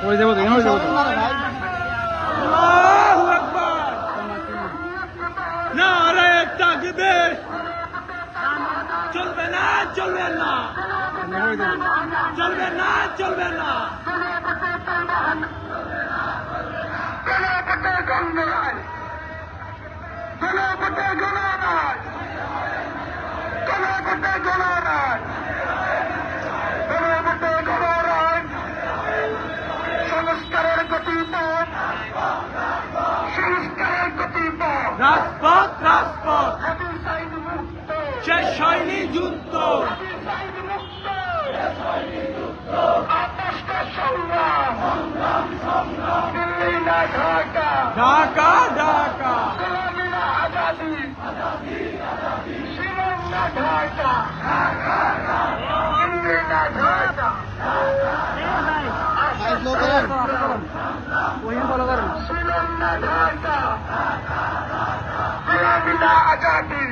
ওই যাবো তো ওই যাবো তো আল্লাহু আকবার নারে তাকবীর চলবে না চলবে না চলবে না চলবে না সংস্কারের গতিপথ সংস্কারের গতিপথ রাজপথ রাজপথ হাবিসাইড মুক্ত শেষ হয়নি যুদ্ধ হাবিসাইড মুক্ত আকাশটা সংগ্রাম দিল্লি না ঢাকা ঢাকা ঢাকা গোলামি না আজাদি শিলং না ঢাকা দিল্লি না ঢাকা শিলং না ঢাকা গোলামি না আজাদি